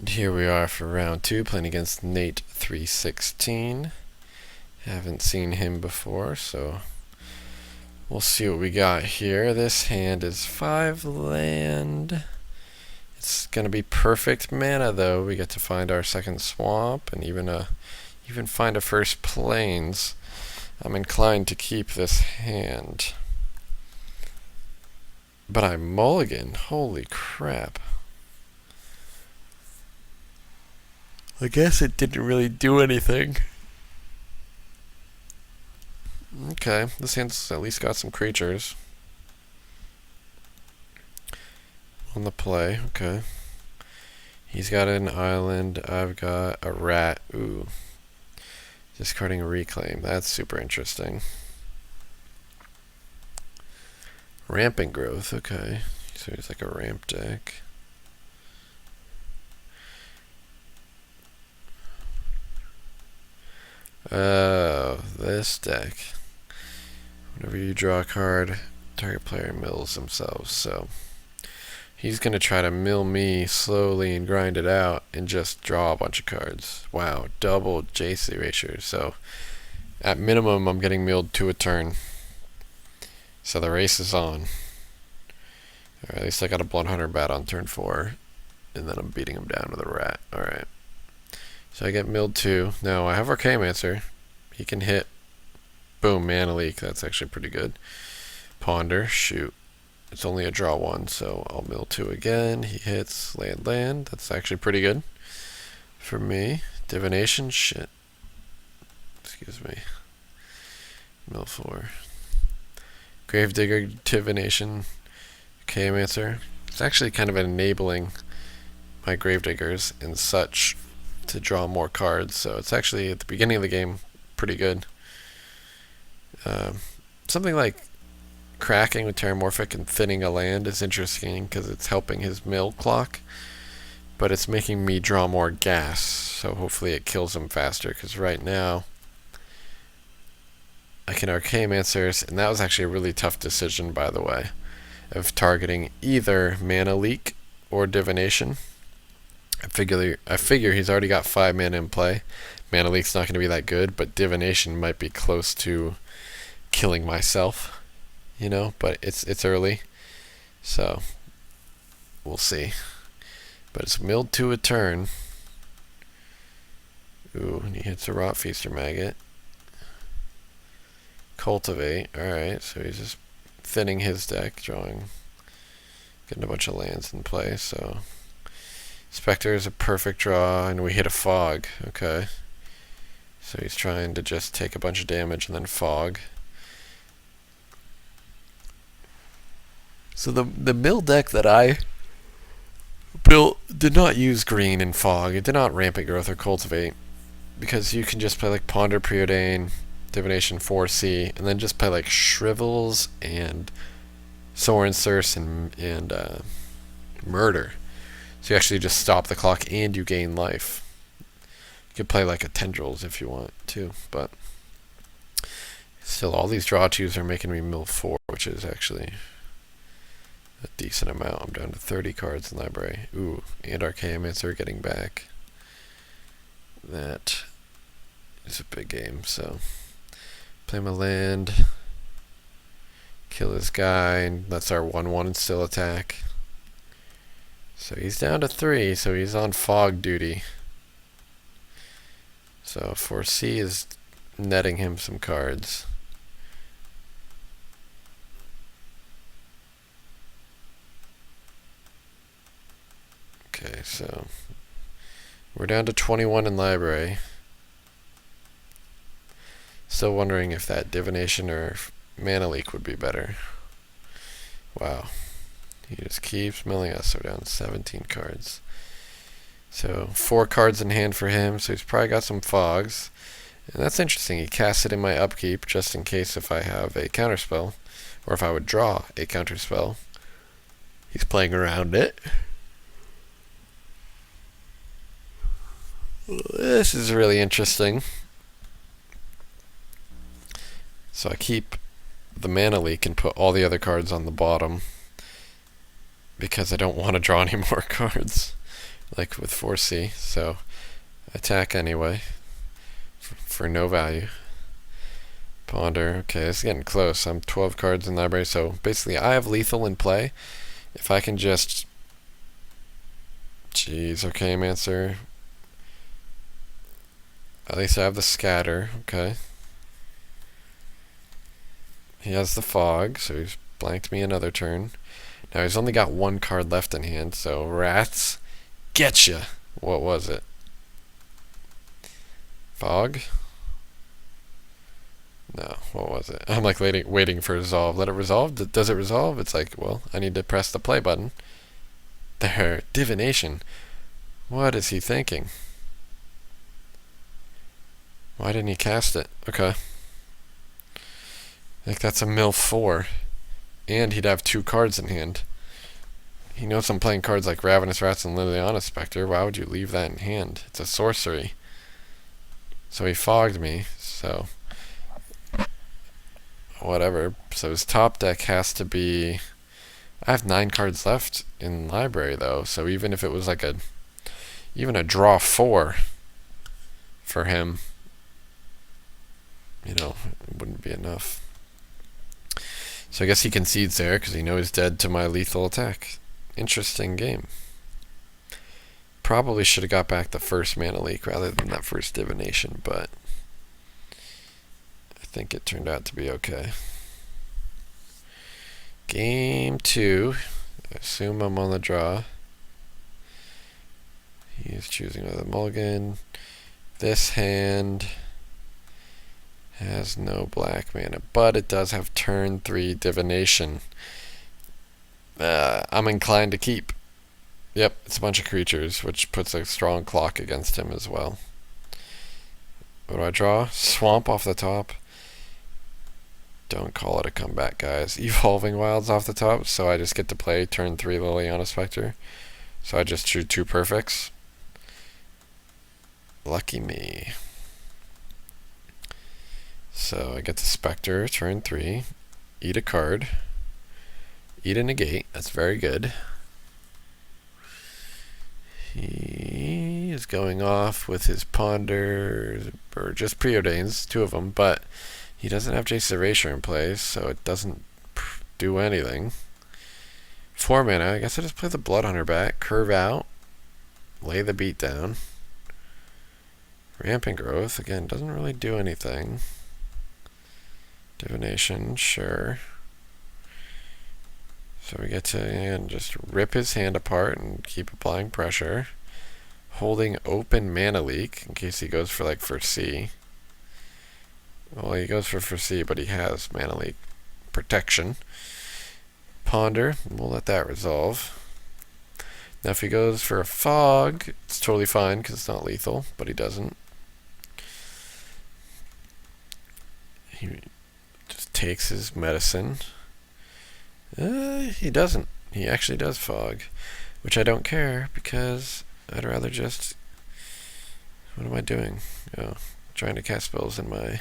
And here we are for round 2, playing against Nate316. Haven't seen him before, so we'll see what we got here. This hand is 5 land. It's gonna be perfect mana though. We get to find our second swamp and even find a first plains. I'm inclined to keep this hand. But I mulligan. Holy crap. I guess it didn't really do anything. Okay, this hand's at least got some creatures on the play. Okay. He's got an island. I've got a rat. Ooh. Discarding a reclaim. That's super interesting. Rampant growth. Okay. So he's like a ramp deck. Oh, this deck. Whenever you draw a card, target player mills themselves. So he's going to try to mill me slowly and grind it out and just draw a bunch of cards. Wow, double Jace Erasure. So at minimum, I'm getting milled to a turn. So the race is on. Or at least I got a Bloodhunter Bat on turn 4. And then I'm beating him down with a rat. Alright. So I get milled 2. Now I have Archaeomancer. He can hit. Boom, Mana Leak. That's actually pretty good. Ponder. Shoot. It's only a draw 1, so I'll mill 2 again. He hits land. That's actually pretty good for me. Divination. Shit. Excuse me. Mill 4. Gravedigger. Divination. Archaeomancer. It's actually kind of enabling my Gravediggers and such to draw more cards, so it's actually at the beginning of the game pretty good. Something like cracking with Terramorphic and thinning a land is interesting because it's helping his mill clock, but it's making me draw more gas, so hopefully it kills him faster, because right now I can Archaeomancers, and that was actually a really tough decision, by the way, of targeting either Mana Leak or Divination. I figure he's already got 5 mana in play. Mana Leak's not going to be that good, but Divination might be close to killing myself, you know, but it's early, so we'll see. But it's milled to a turn. Ooh, and he hits a Rotfeaster Maggot. Cultivate. Alright, so he's just thinning his deck, getting a bunch of lands in play, so Spectre is a perfect draw, and we hit a Fog. Okay. So he's trying to just take a bunch of damage and then Fog. So the mill deck that I built did not use green and Fog. It did not Rampant Growth or Cultivate, because you can just play like Ponder, Preordain, Divination 4C, and then just play like Shrivels and Sorin Circe and Murder. So you actually just stop the clock and you gain life. You could play like a Tendrils if you want to, but still all these draw 2s are making me mill 4, which is actually a decent amount. I'm down to 30 cards in library. Ooh, and Archaeomancer getting back. That is a big game, so play my land, kill this guy, and that's our 1-1 and still attack. So he's down to 3, so he's on Fog duty. So 4C is netting him some cards. Okay, so we're down to 21 in library. Still wondering if that Divination or Mana Leak would be better. Wow. He just keeps milling us, so we're down 17 cards. So 4 cards in hand for him, so he's probably got some Fogs. And that's interesting, he casts it in my upkeep, just in case if I have a counterspell, or if I would draw a counterspell. He's playing around it. This is really interesting. So I keep the Mana Leak and put all the other cards on the bottom, because I don't want to draw any more cards. like with 4C. So attack anyway for no value. Ponder. Okay, this is getting close. I'm 12 cards in library, so basically I have lethal in play. If I can just... Jeez, okay, Mancer. At least I have the scatter, okay. He has the fog, so he's blanked me another turn. Now he's only got one card left in hand, so rats, getcha! What was it? Fog? No, what was it? I'm like waiting for resolve. Let it resolve? Does it resolve? It's like, well, I need to press the play button. There, divination. What is he thinking? Why didn't he cast it? Okay. I think that's a mill 4. And he'd have 2 cards in hand. He knows I'm playing cards like Ravenous Rats and Liliana Spectre. Why would you leave that in hand? It's a sorcery. So he fogged me, so... whatever. So his top deck has to be... I have 9 cards left in library, though, so even if it was like even a draw 4 for him, you know, it wouldn't be enough. So I guess he concedes there because he knows he's dead to my lethal attack. Interesting game. Probably should have got back the first mana leak rather than that first divination, but I think it turned out to be okay. Game 2. I assume I'm on the draw. He is choosing with a mulligan. This hand has no black mana, but it does have turn 3 divination. I'm inclined to keep. Yep, it's a bunch of creatures, which puts a strong clock against him as well. What do I draw? Swamp off the top. Don't call it a comeback, guys. Evolving Wilds off the top, so I just get to play turn 3 Liliana Spectre. So I just drew 2 perfects. Lucky me. So I get the Spectre, turn 3. Eat a card. Eat a negate. That's very good. He is going off with his Ponder, or just Preordains, 2 of them, but he doesn't have Jace's Erasure in place, so it doesn't do anything. 4 mana, I guess I just play the Bloodhunter back, curve out, lay the beat down. Rampant Growth, again, doesn't really do anything. Divination, sure. So we get to just rip his hand apart and keep applying pressure. Holding open Mana Leak in case he goes for like for C. Well, he goes for C, but he has Mana Leak protection. Ponder, we'll let that resolve. Now if he goes for a Fog, it's totally fine because it's not lethal, but he doesn't. He just takes his medicine. He doesn't. He actually does Fog, which I don't care because I'd rather just... What am I doing? Oh, trying to cast spells in my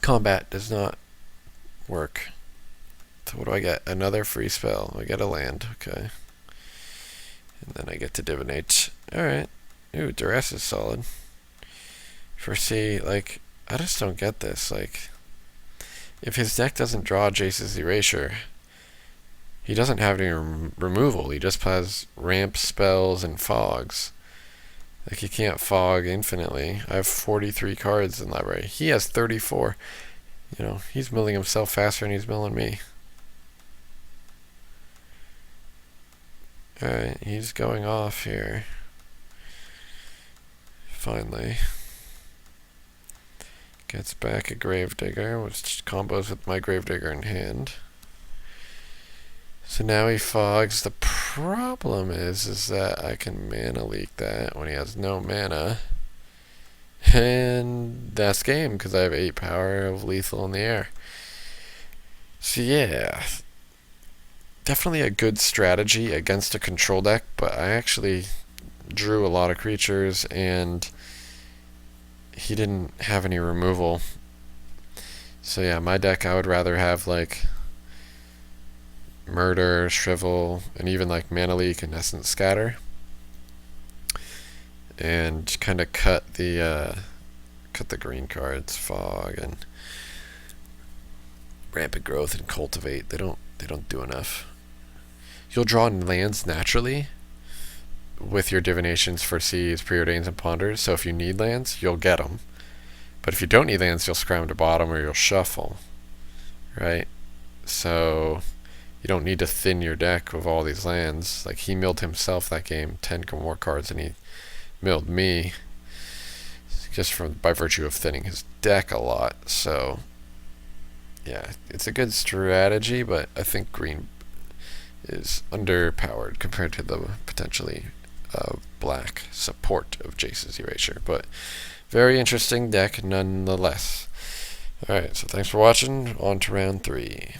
combat does not work. So what do I get? Another free spell. I get a land. Okay. And then I get to divinate. Alright. Ooh, Duress is solid. For C, like, I just don't get this. Like, if his deck doesn't draw Jace's Erasure, he doesn't have any removal. He just has ramp spells and fogs. Like, he can't fog infinitely. I have 43 cards in library. He has 34. You know, he's milling himself faster than he's milling me. Alright, he's going off here. Finally. Gets back a Gravedigger, which combos with my Gravedigger in hand. So now he fogs. The problem is that I can mana leak that when he has no mana. And that's game, because I have 8 power of lethal in the air. So yeah, definitely a good strategy against a control deck, but I actually drew a lot of creatures, and he didn't have any removal. So yeah, my deck I would rather have like Murder, Shrivel, and even like Mana Leak and Essence Scatter. and kind of cut the green cards, Fog and Rampant Growth and Cultivate. They don't do enough. You'll draw lands naturally with your divinations, foresees, preordains, and ponders. So if you need lands, you'll get them. But if you don't need lands, you'll scry to bottom or you'll shuffle, right? So you don't need to thin your deck with all these lands. Like, he milled himself that game 10 more cards than he milled me, just by virtue of thinning his deck a lot. So yeah, it's a good strategy, but I think green is underpowered compared to the potentially black support of Jace's Erasure. But very interesting deck nonetheless. Alright, so thanks for watching. On to round 3.